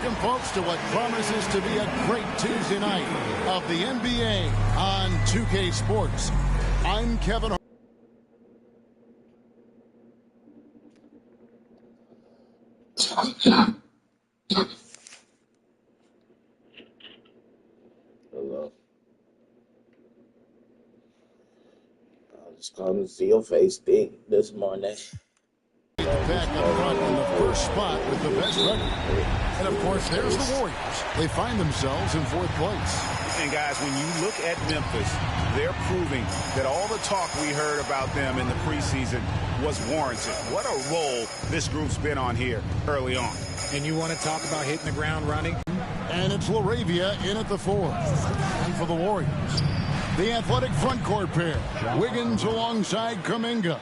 Welcome, folks, to what promises to be a great Tuesday night of the NBA on 2K Sports. I'm Kevin. Hello. I just called him see your face big this morning. Back up front in the first spot with the best record. And, of course, there's the Warriors. They find themselves in fourth place. And, guys, when you look at Memphis, they're proving that all the talk we heard about them in the preseason was warranted. What a role this group's been on here early on. And you want to talk about hitting the ground running? And it's LaRavia in at the fourth. And for the Warriors, the athletic front court pair. Wiggins alongside Kuminga.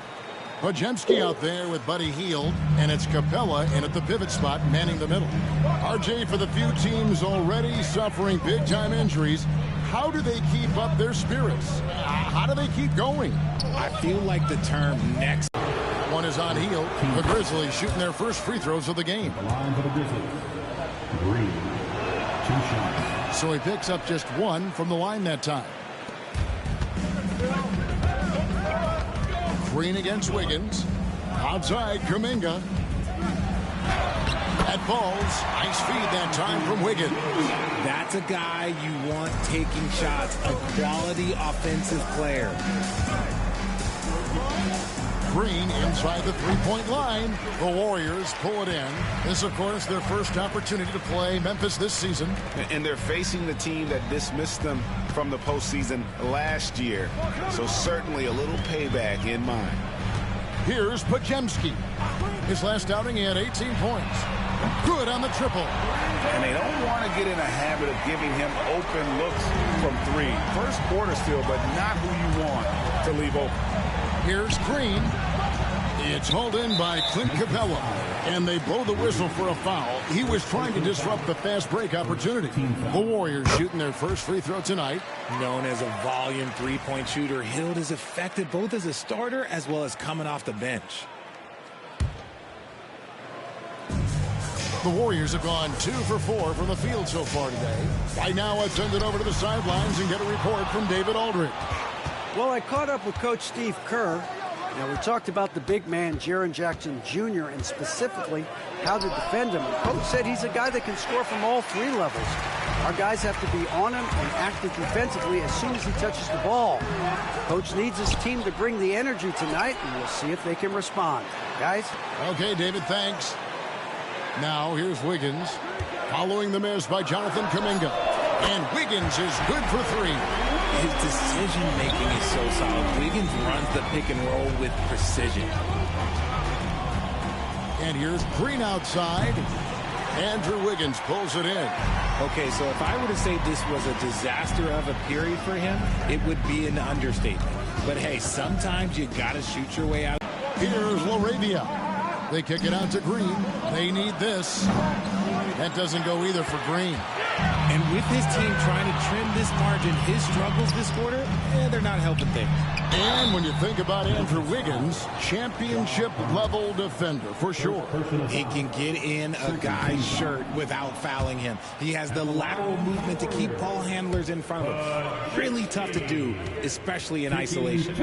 Podziemski out there with Buddy Hield, and it's Capella in at the pivot spot, manning the middle. RJ, for the few teams already suffering big-time injuries, how do they keep up their spirits? How do they keep going? I feel like the term next. One is on Hield. The Grizzlies shooting their first free throws of the game. The line for the Grizzlies. Green. 2 shots. So he picks up just one from the line that time. Green against Wiggins. Outside, Kuminga. That falls. Nice feed that time from Wiggins. That's a guy you want taking shots. A quality offensive player. Green inside the three-point line. The Warriors pull it in. This, of course, their first opportunity to play Memphis this season. And they're facing the team that dismissed them from the postseason last year. So certainly a little payback in mind. Here's Podziemski. His last outing, he had 18 points. Good on the triple. And they don't want to get in a habit of giving him open looks from three. First quarter still, but not who you want to leave open. Here's Green. It's hauled in by Clint Capella. And they blow the whistle for a foul. He was trying to disrupt the fast break opportunity. The Warriors shooting their first free throw tonight. Known as a volume three-point shooter, Hield is effective both as a starter as well as coming off the bench. The Warriors have gone 2 for 4 from the field so far today. Right now, I send it over to the sidelines and get a report from David Aldridge. Well, I caught up with Coach Steve Kerr. Now, we talked about the big man, Jaren Jackson Jr., and specifically how to defend him. And Coach said he's a guy that can score from all 3 levels. Our guys have to be on him and active defensively as soon as he touches the ball. Coach needs his team to bring the energy tonight, and we'll see if they can respond. Guys? Okay, David, thanks. Now, here's Wiggins. Following the miss by Jonathan Kuminga. And Wiggins is good for 3. His decision-making is so solid. Wiggins runs the pick and roll with precision. And here's Green outside. Andrew Wiggins pulls it in. Okay, so if I were to say this was a disaster of a period for him, it would be an understatement. But hey, sometimes you gotta shoot your way out. Here's LaRavia. They kick it out to Green. They need this. That doesn't go either for Green. And with his team trying to trim this margin, his struggles this quarter, they're not helping things. And when you think about Andrew Wiggins, championship-level defender for sure. He can get in a guy's shirt without fouling him. He has the lateral movement to keep ball handlers in front of him. Really tough to do, especially in isolation.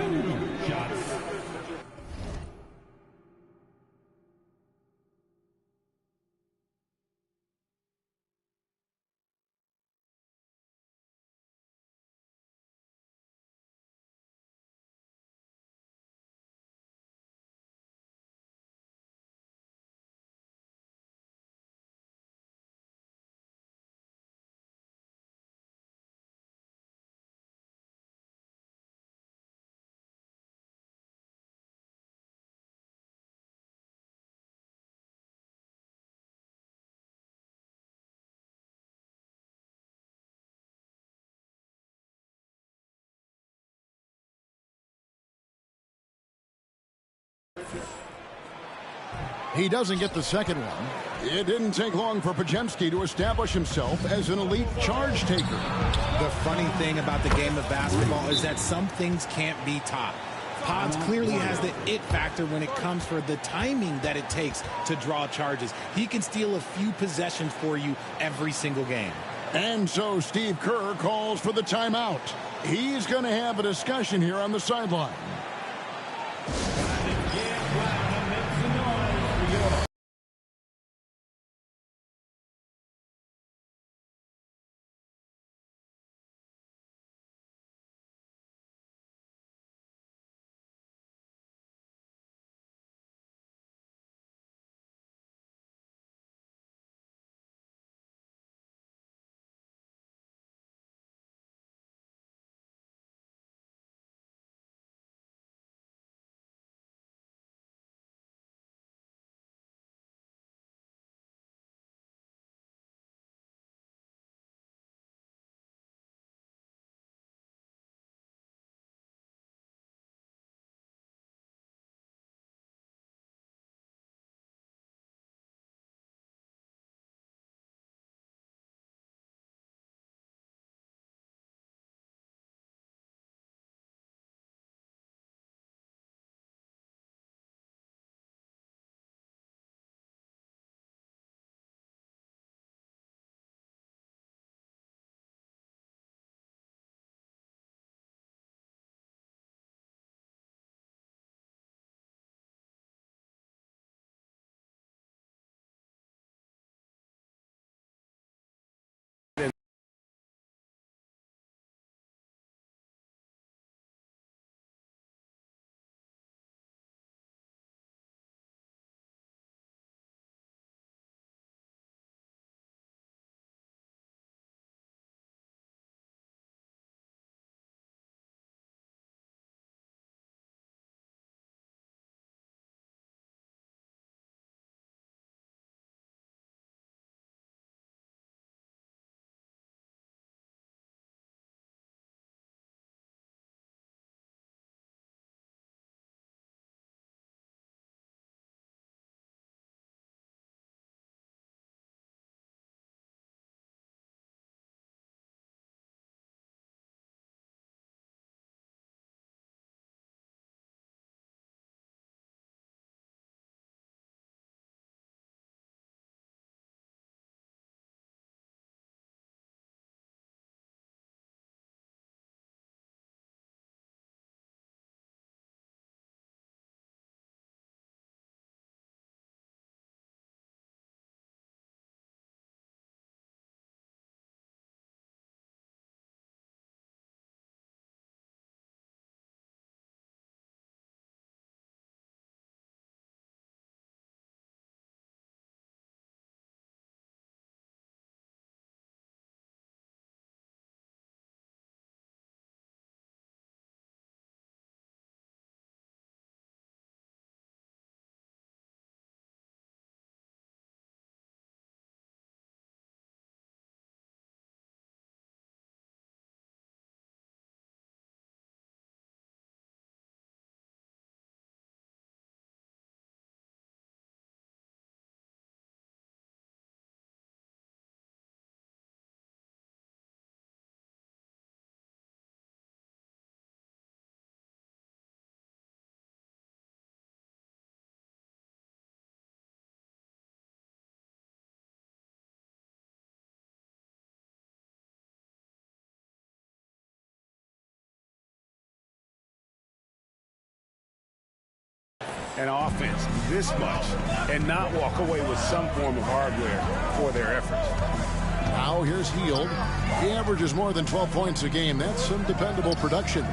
He doesn't get the second one. It didn't take long for Podziemski to establish himself as an elite charge taker. The funny thing about the game of basketball is that some things can't be taught. Pods clearly has the it factor when it comes for the timing that it takes to draw charges. He can steal a few possessions for you every single game. And so Steve Kerr calls for the timeout. He's going to have a discussion here on the sideline. An offense this much and not walk away with some form of hardware for their efforts. Now here's Hield. He averages more than 12 points a game. That's some dependable production.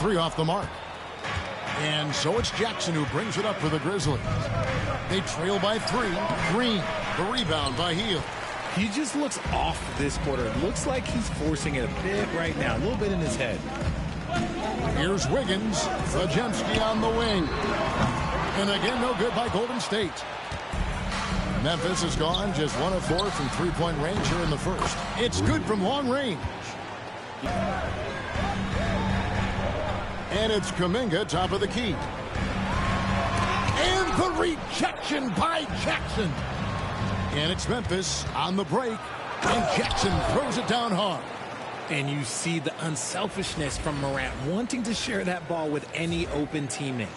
three off the mark. And so it's Jackson who brings it up for the Grizzlies. They trail by 3. Green, the rebound by Hield. He just looks off this quarter. It looks like he's forcing it a bit right now, a little bit in his head. Here's Wiggins, Fajemski on the wing. And again, no good by Golden State. Memphis has gone just 1 of 4 from three-point range here in the first. It's good from long range. And it's Kuminga, top of the key. And the rejection by Jackson. And it's Memphis on the break. And Jackson throws it down hard. And you see the unselfishness from Morant, wanting to share that ball with any open teammate.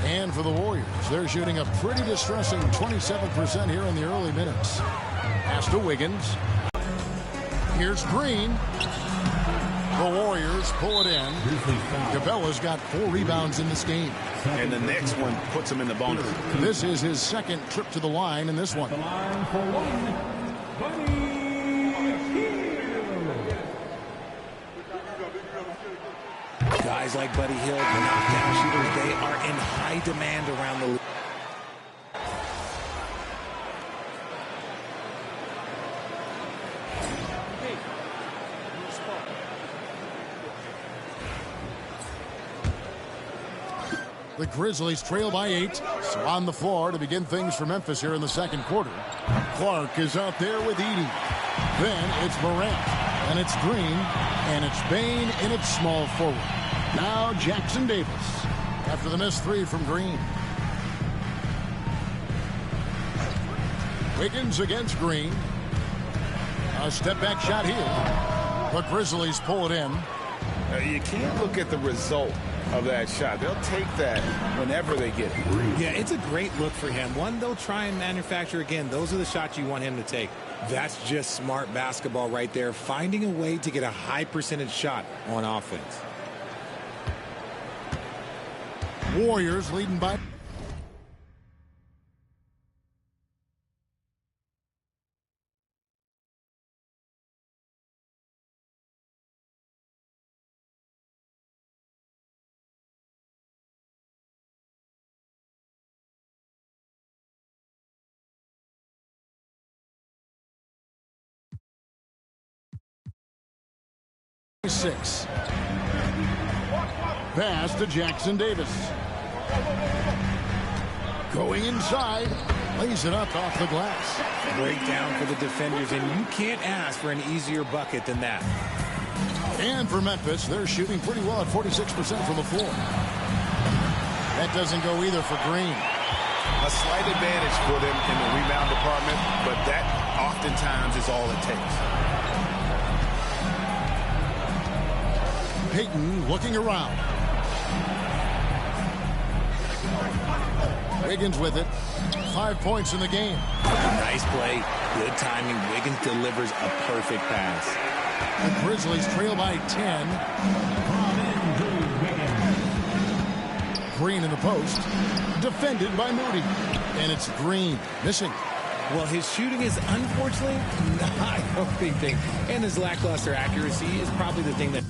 And for the Warriors, they're shooting a pretty distressing 27% here in the early minutes. Pass to Wiggins. Here's Green. The Warriors pull it in. Capella's got 4 rebounds in this game. And the next one puts him in the bonus. This is his second trip to the line in this one. Guys like Buddy Hield, the knockdown shooters, they are in high demand around the league. The Grizzlies trail by 8. So on the floor to begin things for Memphis here in the second quarter. Clark is out there with Edey. Then it's Morant. And it's Green. And it's Bain in its small forward. Now Jackson Davis after the missed 3 from Green. Wiggins against Green. A step back shot here. The Grizzlies pull it in. You can't look at the result of that shot. They'll take that whenever they get it. Yeah, it's a great look for him. One they'll try and manufacture again. Those are the shots you want him to take. That's just smart basketball right there, finding a way to get a high percentage shot on offense. Warriors leading by... Six. Pass to Jackson Davis. Going inside. Lays it up off the glass. Breakdown for the defenders, and you can't ask for an easier bucket than that. And for Memphis, they're shooting pretty well at 46% from the floor. That doesn't go either for Green. A slight advantage for them in the rebound department, but that oftentimes is all it takes. Payton looking around. Wiggins with it. 5 points in the game. Nice play. Good timing. Wiggins delivers a perfect pass. The Grizzlies trail by 10. Green in the post. Defended by Moody. And it's Green missing. Well, his shooting is unfortunately not a big thing. And his lackluster accuracy is probably the thing that...